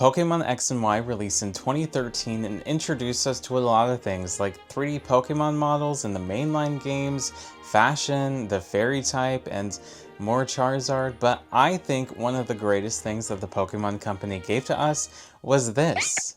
Pokemon X and Y released in 2013 and introduced us to a lot of things like 3D Pokemon models in the mainline games, fashion, the fairy type, and more Charizard, but I think one of the greatest things that the Pokemon Company gave to us was this.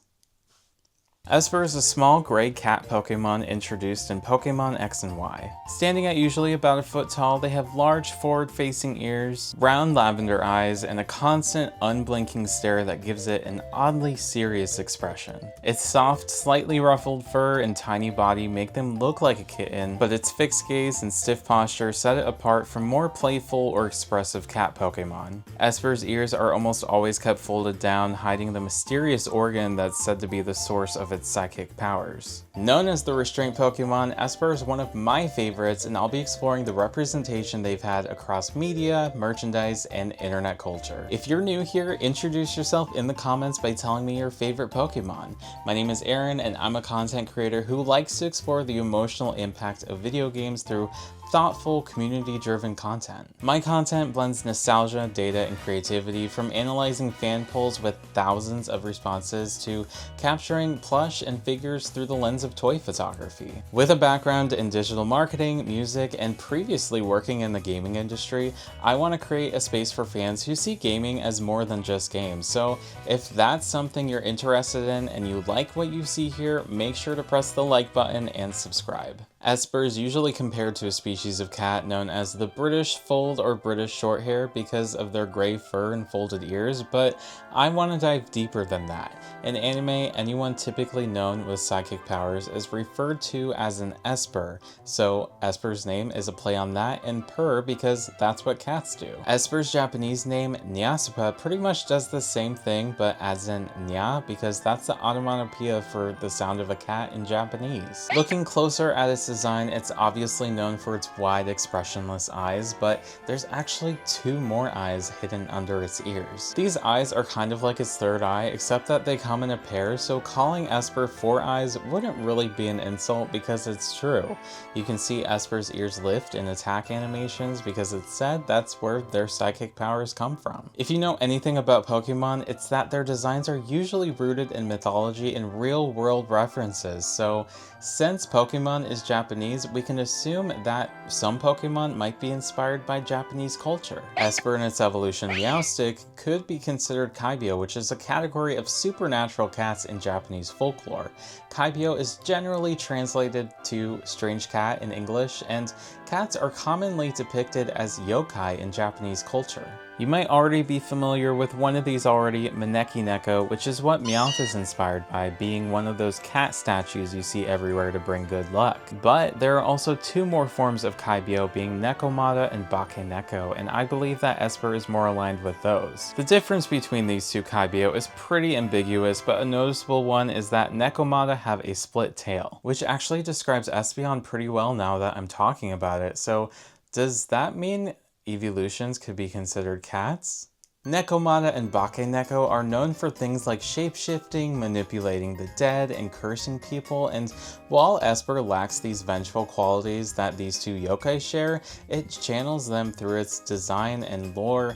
Espurr is a small gray cat Pokemon introduced in Pokemon X and Y. Standing at usually about a foot tall, they have large forward-facing ears, round lavender eyes, and a constant, unblinking stare that gives it an oddly serious expression. Its soft, slightly ruffled fur and tiny body make them look like a kitten, but its fixed gaze and stiff posture set it apart from more playful or expressive cat Pokemon. Espurr's ears are almost always kept folded down, hiding the mysterious organ that's said to be the source of its psychic powers. Known as the Restraint Pokemon, Espurr is one of my favorites, and I'll be exploring the representation they've had across media, merchandise, and internet culture. If you're new here, introduce yourself in the comments by telling me your favorite Pokemon. My name is Aaron, and I'm a content creator who likes to explore the emotional impact of video games through thoughtful, community-driven content. My content blends nostalgia, data, and creativity, from analyzing fan polls with thousands of responses to capturing plush and figures through the lens of toy photography. With a background in digital marketing, music, and previously working in the gaming industry, I want to create a space for fans who see gaming as more than just games. So if that's something you're interested in and you like what you see here, make sure to press the like button and subscribe. Espurr is usually compared to a species of cat known as the British Fold or British Shorthair because of their gray fur and folded ears, but I want to dive deeper than that. In anime, anyone typically known with psychic powers is referred to as an Espurr, so Espurr's name is a play on that, and purr because that's what cats do. Espurr's Japanese name, Nyasupa, pretty much does the same thing, but adds in nya because that's the onomatopoeia for the sound of a cat in Japanese. Looking closer at its design, it's obviously known for its wide, expressionless eyes, but there's actually two more eyes hidden under its ears. These eyes are kind of like its third eye, except that they come in a pair, so calling Espurr four eyes wouldn't really be an insult because it's true. You can see Espurr's ears lift in attack animations because it's said that's where their psychic powers come from. If you know anything about Pokemon, it's that their designs are usually rooted in mythology and real-world references, so since Pokemon is Japanese, we can assume that some Pokemon might be inspired by Japanese culture. Espurr and its evolution Meowstic could be considered kaibyo, which is a category of supernatural cats in Japanese folklore. Kaibyo is generally translated to strange cat in English, and cats are commonly depicted as yokai in Japanese culture. You might already be familiar with one of these already, Bakeneko, which is what Meowth is inspired by, being one of those cat statues you see everywhere to bring good luck. But there are also two more forms of kaibyo, being Nekomata and bakeneko, and I believe that Espurr is more aligned with those. The difference between these two kaibyo is pretty ambiguous, but a noticeable one is that Nekomata have a split tail, which actually describes Espeon pretty well now that I'm talking about it. So does that mean evolutions could be considered cats? Nekomata and bakeneko are known for things like shapeshifting, manipulating the dead, and cursing people, and while Espurr lacks these vengeful qualities that these two yokai share, it channels them through its design and lore,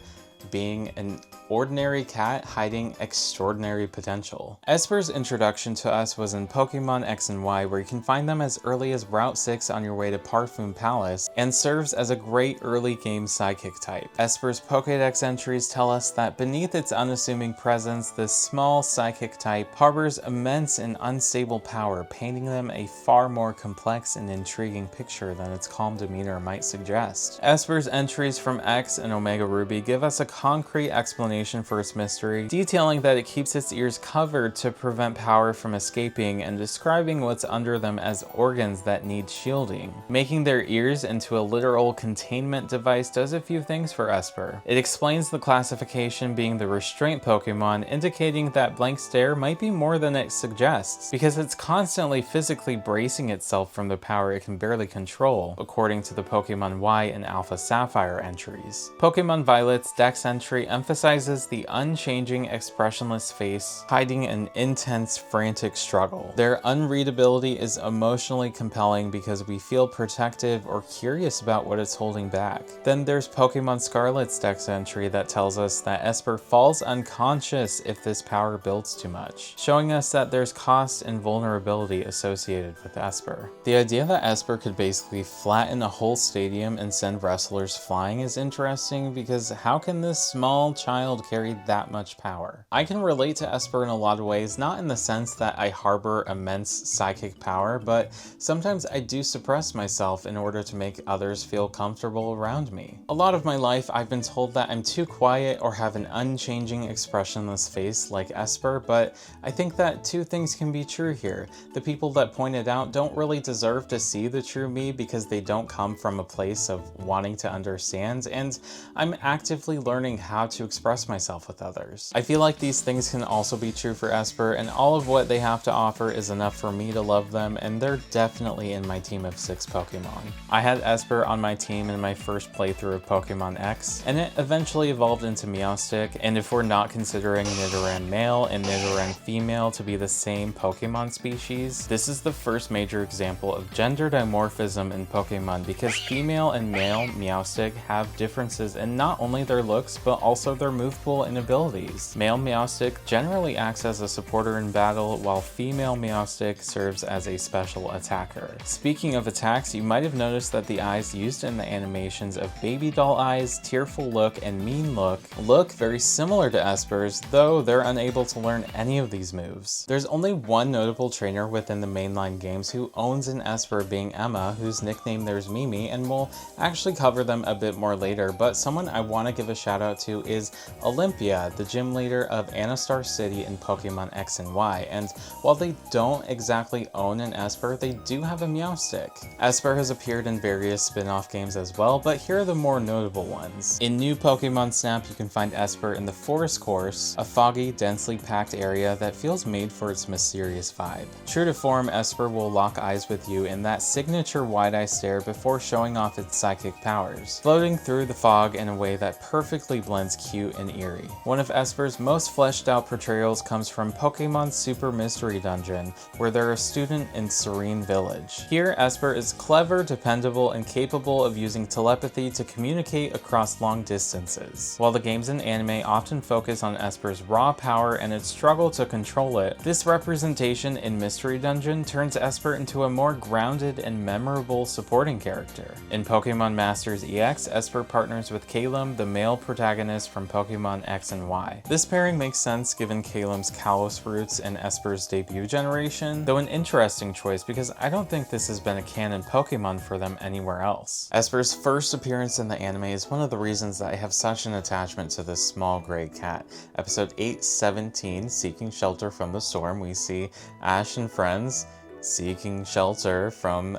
being an ordinary cat hiding extraordinary potential. Espurr's introduction to us was in Pokemon X and Y, where you can find them as early as Route 6 on your way to Parfum Palace, and serves as a great early game psychic type. Espurr's Pokedex entries tell us that beneath its unassuming presence, this small psychic type harbors immense and unstable power, painting them a far more complex and intriguing picture than its calm demeanor might suggest. Espurr's entries from X and Omega Ruby give us a concrete explanation for its mystery, detailing that it keeps its ears covered to prevent power from escaping and describing what's under them as organs that need shielding. Making their ears into a literal containment device does a few things for Espurr. It explains the classification being the Restraint Pokemon, indicating that blank stare might be more than it suggests, because it's constantly physically bracing itself from the power it can barely control, according to the Pokemon Y and Alpha Sapphire entries. Pokemon Violet's Dex entry emphasizes symbolizes the unchanging, expressionless face, hiding an intense, frantic struggle. Their unreadability is emotionally compelling because we feel protective or curious about what it's holding back. Then there's Pokemon Scarlet's dex entry that tells us that Espurr falls unconscious if this power builds too much, showing us that there's cost and vulnerability associated with Espurr. The idea that Espurr could basically flatten a whole stadium and send wrestlers flying is interesting, because how can this small child carry that much power? I can relate to Espurr in a lot of ways, not in the sense that I harbor immense psychic power, but sometimes I do suppress myself in order to make others feel comfortable around me. A lot of my life I've been told that I'm too quiet or have an unchanging, expressionless face like Espurr, but I think that two things can be true here. The people that pointed out don't really deserve to see the true me because they don't come from a place of wanting to understand, and I'm actively learning how to express myself with others. I feel like these things can also be true for Espurr, and all of what they have to offer is enough for me to love them, and they're definitely in my team of 6 Pokemon. I had Espurr on my team in my first playthrough of Pokemon X, and it eventually evolved into Meowstic, and if we're not considering Nidoran male and Nidoran female to be the same Pokemon species, this is the first major example of gender dimorphism in Pokemon, because female and male Meowstic have differences in not only their looks, but also their move pool and abilities. Male Meowstic generally acts as a supporter in battle, while female Meowstic serves as a special attacker. Speaking of attacks, you might have noticed that the eyes used in the animations of Baby Doll Eyes, Tearful Look, and Mean Look very similar to Espurr's, though they're unable to learn any of these moves. There's only one notable trainer within the mainline games who owns an Espurr, being Emma, whose nickname there's Mimi, and we'll actually cover them a bit more later, but someone I want to give a shout out to is Olympia, the gym leader of Anastar City in Pokemon X and Y, and while they don't exactly own an Espurr, they do have a Meowstic. Espurr has appeared in various spin-off games as well, but here are the more notable ones. In New Pokemon Snap, you can find Espurr in the Forest Course, a foggy, densely packed area that feels made for its mysterious vibe. True to form, Espurr will lock eyes with you in that signature wide-eye stare before showing off its psychic powers, floating through the fog in a way that perfectly blends cute and eerie. One of Espurr's most fleshed out portrayals comes from Pokemon Super Mystery Dungeon, where they're a student in Serene Village. Here, Espurr is clever, dependable, and capable of using telepathy to communicate across long distances. While the games and anime often focus on Espurr's raw power and its struggle to control it, this representation in Mystery Dungeon turns Espurr into a more grounded and memorable supporting character. In Pokemon Masters EX, Espurr partners with Calum, the male protagonist from Pokemon X and Y. This pairing makes sense given Calum's Kalos roots and Espurr's debut generation, though an interesting choice because I don't think this has been a canon Pokemon for them anywhere else. Espurr's first appearance in the anime is one of the reasons that I have such an attachment to this small gray cat. Episode 817, Seeking Shelter from the Storm, we see Ash and friends seeking shelter from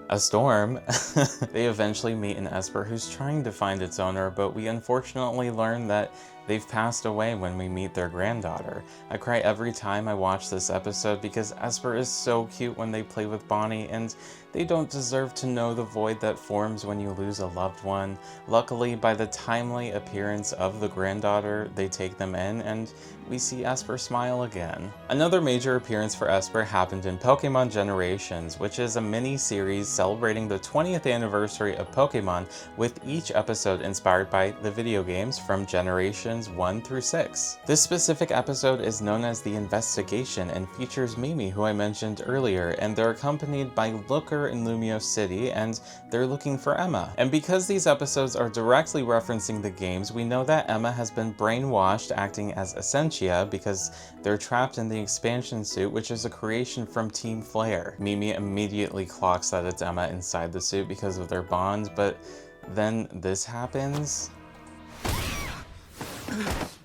a storm. They eventually meet an Espurr who's trying to find its owner, but we unfortunately learn that they've passed away when we meet their granddaughter. I cry every time I watch this episode because Espurr is so cute when they play with Bonnie, and they don't deserve to know the void that forms when you lose a loved one. Luckily, by the timely appearance of the granddaughter, they take them in, and we see Espurr smile again. Another major appearance for Espurr happened in Pokemon Generations, which is a mini-series celebrating the 20th anniversary of Pokemon, with each episode inspired by the video games from Generations 1 through 6. This specific episode is known as The Investigation and features Mimi, who I mentioned earlier, and they're accompanied by Looker in Lumio City, and they're looking for Emma. And because these episodes are directly referencing the games, we know that Emma has been brainwashed acting as Essentia because they're trapped in the expansion suit, which is a creation from Team Flare. Mimi immediately clocks that it's Emma inside the suit because of their bond, but then this happens.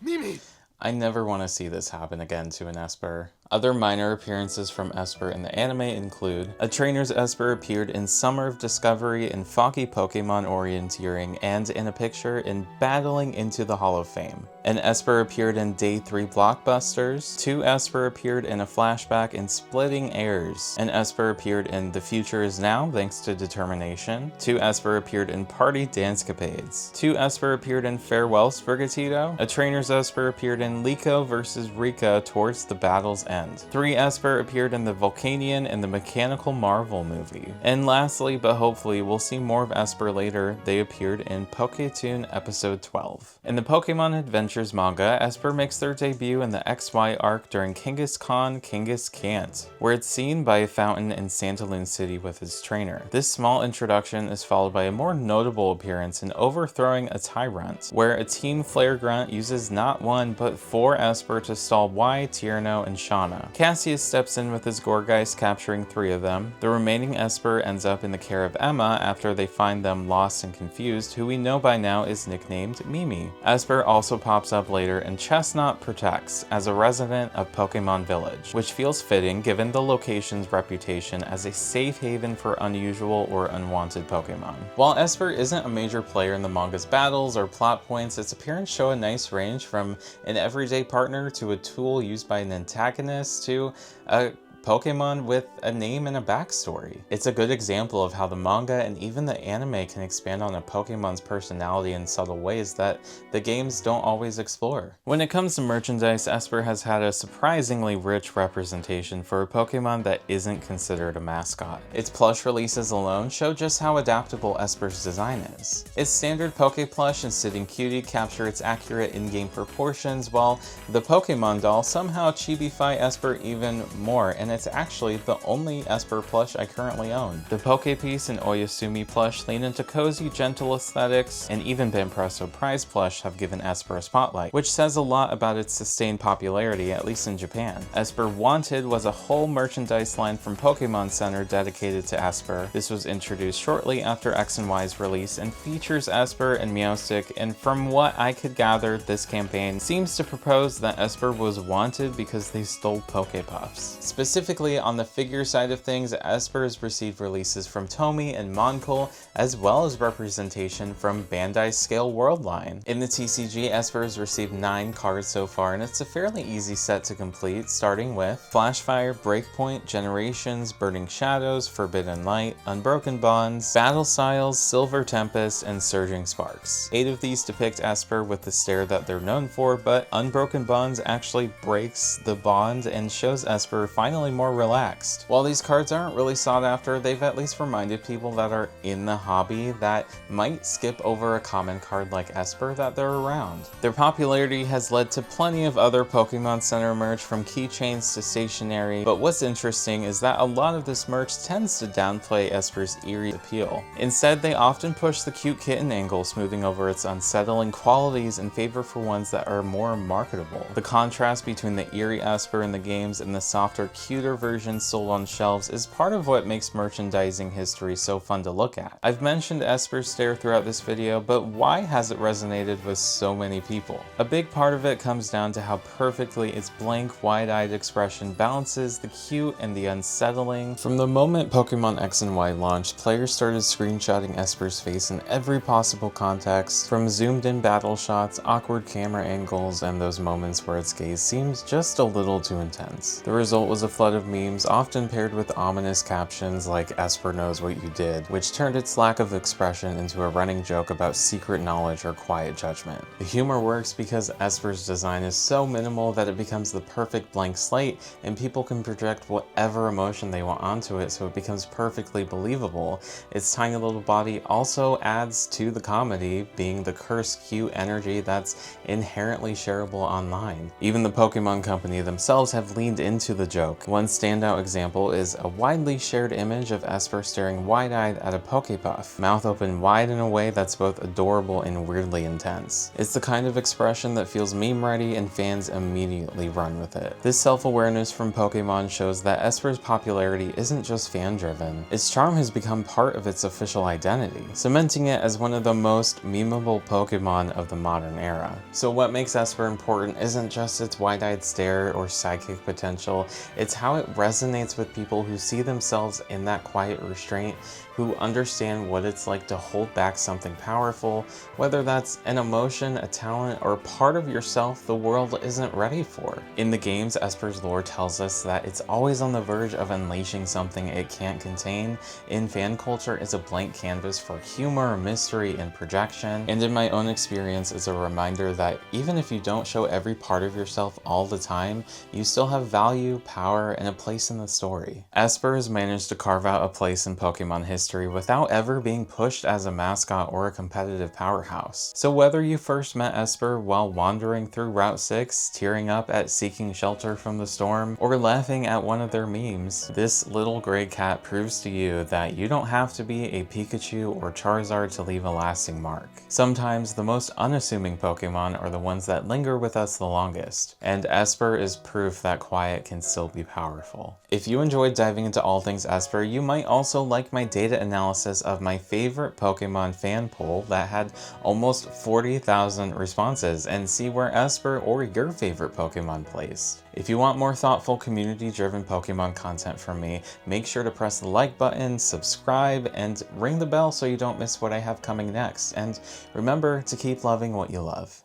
Mimi! I never want to see this happen again to an Espurr. Other minor appearances from Espurr in the anime include a trainer's Espurr appeared in Summer of Discovery in Foggy Pokemon Orienteering and in a picture in Battling into the Hall of Fame. An Espurr appeared in Day 3 Blockbusters. 2 Espurr appeared in a flashback in Splitting Airs. An Espurr appeared in The Future Is Now Thanks to Determination. 2 Espurr appeared in Party Dancecapades. 2 Espurr appeared in Farewell Sprigatito. A trainer's Espurr appeared in Liko vs. Rika Towards the Battle's End. 3 Espurr appeared in the Volcanion and the Mechanical Marvel movie. And lastly, but hopefully we'll see more of Espurr later, they appeared in Poketoon Episode 12. In the Pokemon Adventures manga, Espurr makes their debut in the XY arc during Kangaskhan Kangas Can't, where it's seen by a fountain in Santaloon City with his trainer. This small introduction is followed by a more notable appearance in Overthrowing a Tyrant, where a Team Flare Grunt uses not 1 but 4 Espurr to stall Y, Tierno, and Shauna. Cassius steps in with his Gourgeist, capturing 3 of them. The remaining Espurr ends up in the care of Emma after they find them lost and confused, who we know by now is nicknamed Mimi. Espurr also pops up later in Chestnut Protects as a resident of Pokemon Village, which feels fitting given the location's reputation as a safe haven for unusual or unwanted Pokemon. While Espurr isn't a major player in the manga's battles or plot points, its appearance show a nice range from an everyday partner to a tool used by an antagonist to a Pokemon with a name and a backstory. It's a good example of how the manga and even the anime can expand on a Pokemon's personality in subtle ways that the games don't always explore. When it comes to merchandise, Espurr has had a surprisingly rich representation for a Pokemon that isn't considered a mascot. Its plush releases alone show just how adaptable Espurr's design is. Its standard Poke Plush and Sitting Cutie capture its accurate in-game proportions, while the Pokemon doll somehow chibify Espurr even more, and it's actually the only Espurr plush I currently own. The Pokepiece and Oyasumi plush lean into cozy, gentle aesthetics, and even Banpresso Prize plush have given Espurr a spotlight, which says a lot about its sustained popularity, at least in Japan. Espurr Wanted was a whole merchandise line from Pokemon Center dedicated to Espurr. This was introduced shortly after X and Y's release and features Espurr and Meowstic, and from what I could gather, this campaign seems to propose that Espurr was wanted because they stole Pokepuffs. Specifically on the figure side of things, Espurr has received releases from Tomy and Moncol, as well as representation from Bandai's Scale World line. In the TCG, Espurr has received 9 cards so far, and it's a fairly easy set to complete, starting with Flashfire, Breakpoint, Generations, Burning Shadows, Forbidden Light, Unbroken Bonds, Battle Styles, Silver Tempest, and Surging Sparks. 8 of these depict Espurr with the stare that they're known for, but Unbroken Bonds actually breaks the bond and shows Espurr finally more relaxed. While these cards aren't really sought after, they've at least reminded people that are in the hobby that might skip over a common card like Espurr that they're around. Their popularity has led to plenty of other Pokemon Center merch, from keychains to stationery, but what's interesting is that a lot of this merch tends to downplay Espurr's eerie appeal. Instead, they often push the cute kitten angle, smoothing over its unsettling qualities in favor for ones that are more marketable. The contrast between the eerie Espurr in the games and the softer, cuter versions sold on shelves is part of what makes merchandising history so fun to look at. I've mentioned Espurr's stare throughout this video, but why has it resonated with so many people? A big part of it comes down to how perfectly its blank, wide-eyed expression balances the cute and the unsettling. From the moment Pokemon X and Y launched, players started screenshotting Espurr's face in every possible context, from zoomed-in battle shots, awkward camera angles, and those moments where its gaze seems just a little too intense. The result was a flood of memes, often paired with ominous captions like "Espurr knows what you did," which turned its lack of expression into a running joke about secret knowledge or quiet judgment. The humor works because Espurr's design is so minimal that it becomes the perfect blank slate, and people can project whatever emotion they want onto it, so it becomes perfectly believable. Its tiny little body also adds to the comedy, being the cursed cute energy that's inherently shareable online. Even the Pokemon Company themselves have leaned into the joke. One standout example is a widely shared image of Espurr staring wide-eyed at a pokepuff, mouth open wide in a way that's both adorable and weirdly intense. It's the kind of expression that feels meme-ready and fans immediately run with it. This self-awareness from Pokemon shows that Espurr's popularity isn't just fan-driven. Its charm has become part of its official identity, cementing it as one of the most memeable Pokemon of the modern era. So what makes Espurr important isn't just its wide-eyed stare or psychic potential, it's how it resonates with people who see themselves in that quiet restraint, who understand what it's like to hold back something powerful, whether that's an emotion, a talent, or part of yourself the world isn't ready for. In the games, Espurr's lore tells us that it's always on the verge of unleashing something it can't contain. In fan culture, it's a blank canvas for humor, mystery, and projection. And in my own experience, it's a reminder that even if you don't show every part of yourself all the time, you still have value, power, and a place in the story. Espurr has managed to carve out a place in Pokemon history without ever being pushed as a mascot or a competitive powerhouse. So whether you first met Espurr while wandering through Route 6, tearing up at seeking shelter from the storm, or laughing at one of their memes, this little gray cat proves to you that you don't have to be a Pikachu or Charizard to leave a lasting mark. Sometimes the most unassuming Pokemon are the ones that linger with us the longest, and Espurr is proof that quiet can still be powerful. If you enjoyed diving into all things Espurr, you might also like my data analysis of my favorite Pokemon fan poll that had almost 40,000 responses, and see where Espurr or your favorite Pokemon placed. If you want more thoughtful, community-driven Pokemon content from me, make sure to press the like button, subscribe, and ring the bell so you don't miss what I have coming next. And remember to keep loving what you love.